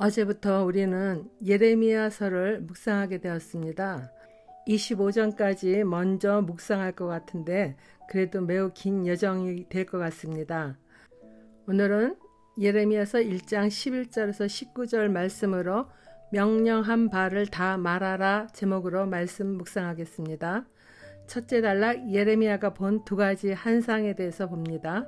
어제부터 우리는 예레미야서를 묵상하게 되었습니다. 25장까지 먼저 묵상할 것 같은데 그래도 매우 긴 여정이 될 것 같습니다. 오늘은 예레미야서 1장 11절에서 19절 말씀으로 명령한 바를 다 말하라 제목으로 말씀 묵상하겠습니다. 첫째 단락 예레미야가 본 두 가지 환상에 대해서 봅니다.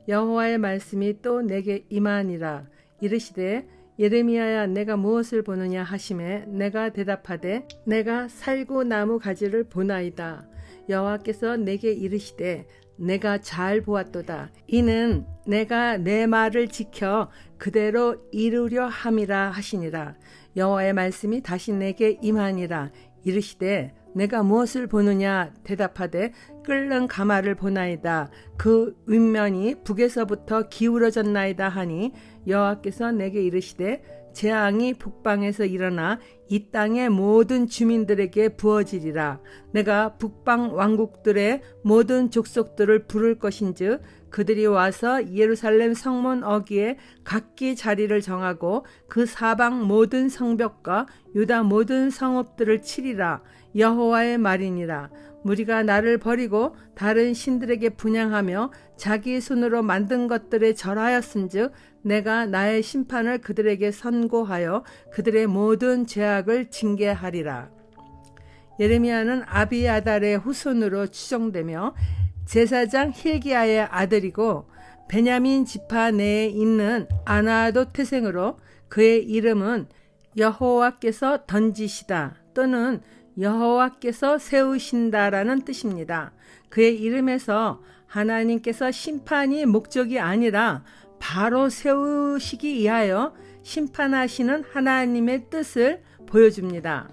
여호와의 말씀이 또 내게 임하니라 이르시되 예레미야야 내가 무엇을 보느냐 하시매 내가 대답하되 내가 살구나무 가지를 보나이다. 여호와께서 내게 이르시되 내가 잘 보았도다. 이는 내가 내 말을 지켜 그대로 이루려 함이라 하시니라. 여호와의 말씀이 다시 내게 임하니라 이르시되 내가 무엇을 보느냐 대답하되 끓는 가마를 보나이다. 그 윗면이 북에서부터 기울어졌나이다 하니 여호와께서 내게 이르시되 재앙이 북방에서 일어나 이 땅의 모든 주민들에게 부어지리라. 내가 북방 왕국들의 모든 족속들을 부를 것인즉 그들이 와서 예루살렘 성문 어귀에 각기 자리를 정하고 그 사방 모든 성벽과 유다 모든 성읍들을 치리라. 여호와의 말이니라. 무리가 나를 버리고 다른 신들에게 분향하며 자기 손으로 만든 것들에 절하였은즉 내가 나의 심판을 그들에게 선고하여 그들의 모든 죄악을 징계하리라. 예레미야는 아비아달의 후손으로 추정되며 제사장 힐기야의 아들이고 베냐민 지파 내에 있는 아나도 태생으로 그의 이름은 여호와께서 던지시다 또는 여호와께서 세우신다라는 뜻입니다. 그의 이름에서 하나님께서 심판이 목적이 아니라 바로 세우시기 위하여 심판하시는 하나님의 뜻을 보여줍니다.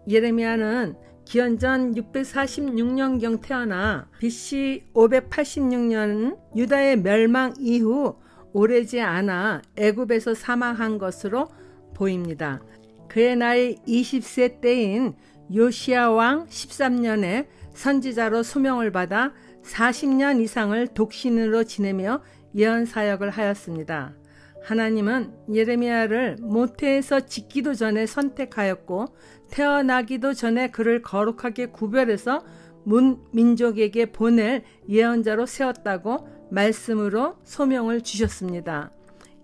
예레미야는 기원전 646년경 태어나 BC 586년 유다의 멸망 이후 오래지 않아 애굽에서 사망한 것으로 보입니다. 그의 나이 20세 때인 요시야 왕 13년에 선지자로 소명을 받아 40년 이상을 독신으로 지내며 예언 사역을 하였습니다. 하나님은 예레미야를 모태에서 짓기도 전에 선택하였고 태어나기도 전에 그를 거룩하게 구별해서 문 민족에게 보낼 예언자로 세웠다고 말씀으로 소명을 주셨습니다.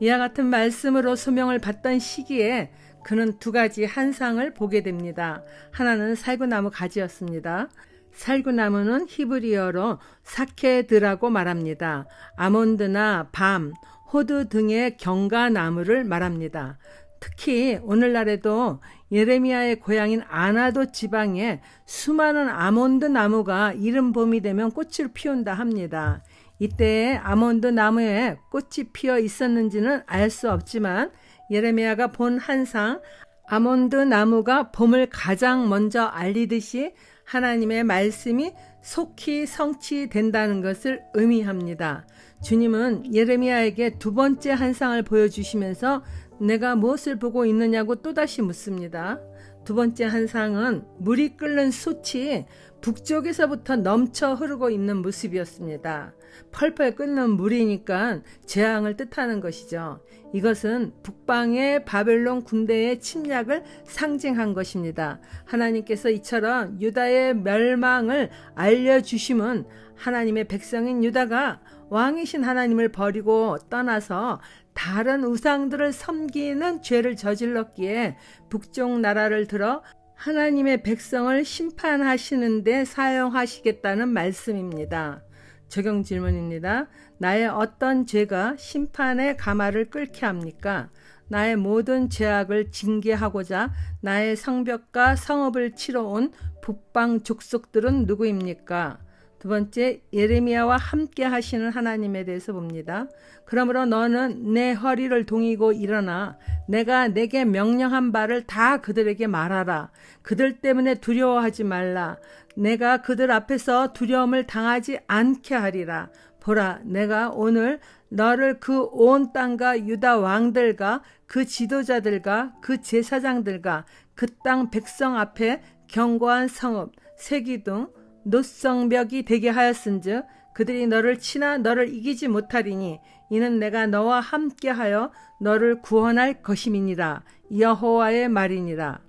이와 같은 말씀으로 소명을 받던 시기에 그는 두 가지 환상을 보게 됩니다. 하나는 살구나무 가지였습니다. 살구나무는 히브리어로 사케드라고 말합니다. 아몬드나 밤, 호두 등의 경과나무를 말합니다. 특히 오늘날에도 예레미야의 고향인 아나도 지방에 수많은 아몬드 나무가 이른 봄이 되면 꽃을 피운다 합니다. 이때에 아몬드 나무에 꽃이 피어 있었는지는 알 수 없지만 예레미야가 본 환상 아몬드 나무가 봄을 가장 먼저 알리듯이 하나님의 말씀이 속히 성취된다는 것을 의미합니다. 주님은 예레미야에게 두 번째 환상을 보여주시면서 내가 무엇을 보고 있느냐고 또다시 묻습니다. 두 번째 환상은 물이 끓는 솥이 북쪽에서부터 넘쳐 흐르고 있는 모습이었습니다. 펄펄 끓는 물이니까 재앙을 뜻하는 것이죠. 이것은 북방의 바벨론 군대의 침략을 상징한 것입니다. 하나님께서 이처럼 유다의 멸망을 알려주심은 하나님의 백성인 유다가 왕이신 하나님을 버리고 떠나서 다른 우상들을 섬기는 죄를 저질렀기에 북쪽 나라를 들어 하나님의 백성을 심판하시는데 사용하시겠다는 말씀입니다. 적용 질문입니다. 나의 어떤 죄가 심판의 가마를 끓게 합니까? 나의 모든 죄악을 징계하고자 나의 성벽과 성읍을 치러 온 북방 족속들은 누구입니까? 두 번째, 예레미야와 함께 하시는 하나님에 대해서 봅니다. 그러므로 너는 내 허리를 동이고 일어나 내가 내게 명령한 바를 다 그들에게 말하라. 그들 때문에 두려워하지 말라. 내가 그들 앞에서 두려움을 당하지 않게 하리라. 보라, 내가 오늘 너를 그 온 땅과 유다 왕들과 그 지도자들과 그 제사장들과 그 땅 백성 앞에 견고한 성읍, 세기둥, 노성벽이 되게 하였은즉 그들이 너를 치나 너를 이기지 못하리니 이는 내가 너와 함께하여 너를 구원할 것임이니라. 여호와의 말이니라.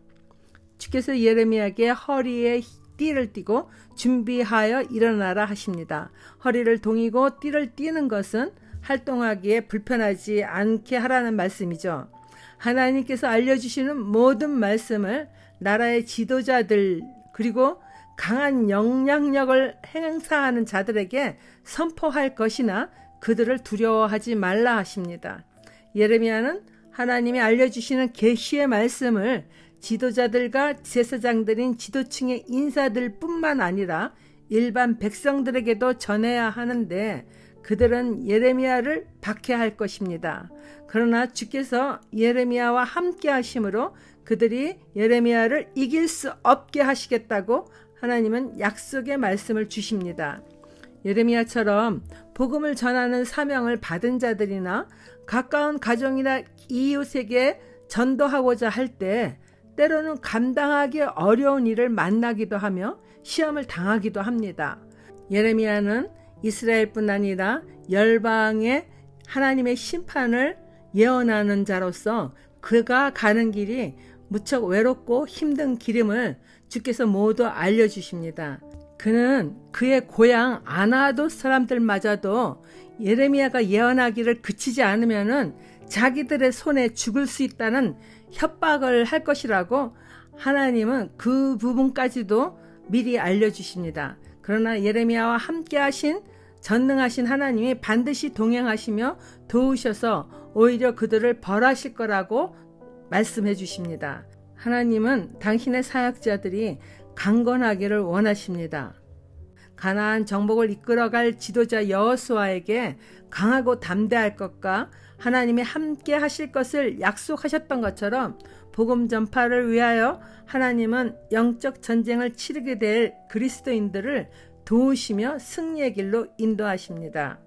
주께서 예레미야에게 허리에 띠를 띠고 준비하여 일어나라 하십니다. 허리를 동이고 띠를 띠는 것은 활동하기에 불편하지 않게 하라는 말씀이죠. 하나님께서 알려주시는 모든 말씀을 나라의 지도자들 그리고 강한 영향력을 행사하는 자들에게 선포할 것이나 그들을 두려워하지 말라 하십니다. 예레미야는 하나님이 알려주시는 계시의 말씀을 지도자들과 제사장들인 지도층의 인사들 뿐만 아니라 일반 백성들에게도 전해야 하는데 그들은 예레미야를 박해할 것입니다. 그러나 주께서 예레미야와 함께 하심으로 그들이 예레미야를 이길 수 없게 하시겠다고 하나님은 약속의 말씀을 주십니다. 예레미야처럼 복음을 전하는 사명을 받은 자들이나 가까운 가정이나 이웃에게 전도하고자 할 때 때로는 감당하기 어려운 일을 만나기도 하며 시험을 당하기도 합니다. 예레미야는 이스라엘뿐 아니라 열방의 하나님의 심판을 예언하는 자로서 그가 가는 길이 무척 외롭고 힘든 길임을 주께서 모두 알려주십니다. 그는 그의 고향 아나돗 사람들마저도 예레미야가 예언하기를 그치지 않으면은 자기들의 손에 죽을 수 있다는 협박을 할 것이라고 하나님은 그 부분까지도 미리 알려주십니다. 그러나 예레미야와 함께 하신 전능하신 하나님이 반드시 동행하시며 도우셔서 오히려 그들을 벌하실 거라고 말씀해 주십니다. 하나님은 당신의 사역자들이 강건하기를 원하십니다. 가나안 정복을 이끌어갈 지도자 여호수아에게 강하고 담대할 것과 하나님이 함께 하실 것을 약속하셨던 것처럼 복음 전파를 위하여 하나님은 영적 전쟁을 치르게 될 그리스도인들을 도우시며 승리의 길로 인도하십니다.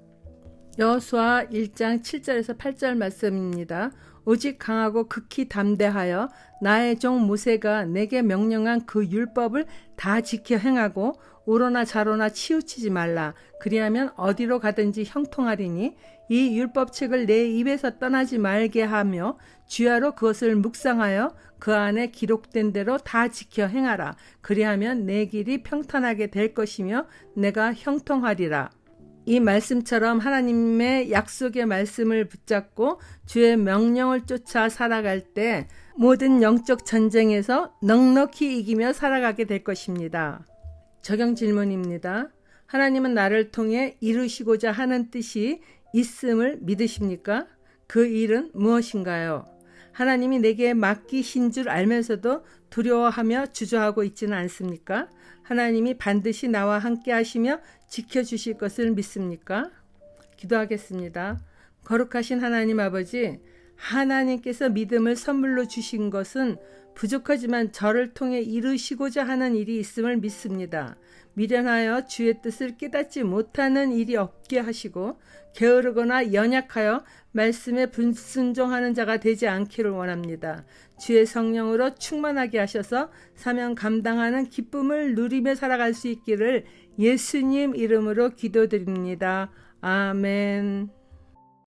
여호수아 1장 7절에서 8절 말씀입니다. 오직 강하고 극히 담대하여 나의 종 모세가 내게 명령한 그 율법을 다 지켜 행하고 우로나 좌로나 치우치지 말라. 그리하면 어디로 가든지 형통하리니 이 율법책을 내 입에서 떠나지 말게 하며 주야로 그것을 묵상하여 그 안에 기록된 대로 다 지켜 행하라. 그리하면 내 길이 평탄하게 될 것이며 내가 형통하리라. 이 말씀처럼 하나님의 약속의 말씀을 붙잡고 주의 명령을 쫓아 살아갈 때 모든 영적 전쟁에서 넉넉히 이기며 살아가게 될 것입니다. 적용 질문입니다. 하나님은 나를 통해 이루시고자 하는 뜻이 있음을 믿으십니까? 그 일은 무엇인가요? 하나님이 내게 맡기신 줄 알면서도 두려워하며 주저하고 있지는 않습니까? 하나님이 반드시 나와 함께 하시며 지켜주실 것을 믿습니까? 기도하겠습니다. 거룩하신 하나님 아버지, 하나님께서 믿음을 선물로 주신 것은 부족하지만 저를 통해 이루시고자 하는 일이 있음을 믿습니다. 미련하여 주의 뜻을 깨닫지 못하는 일이 없게 하시고 게으르거나 연약하여 말씀에 불순종하는 자가 되지 않기를 원합니다. 주의 성령으로 충만하게 하셔서 사명 감당하는 기쁨을 누리며 살아갈 수 있기를 예수님 이름으로 기도드립니다. 아멘.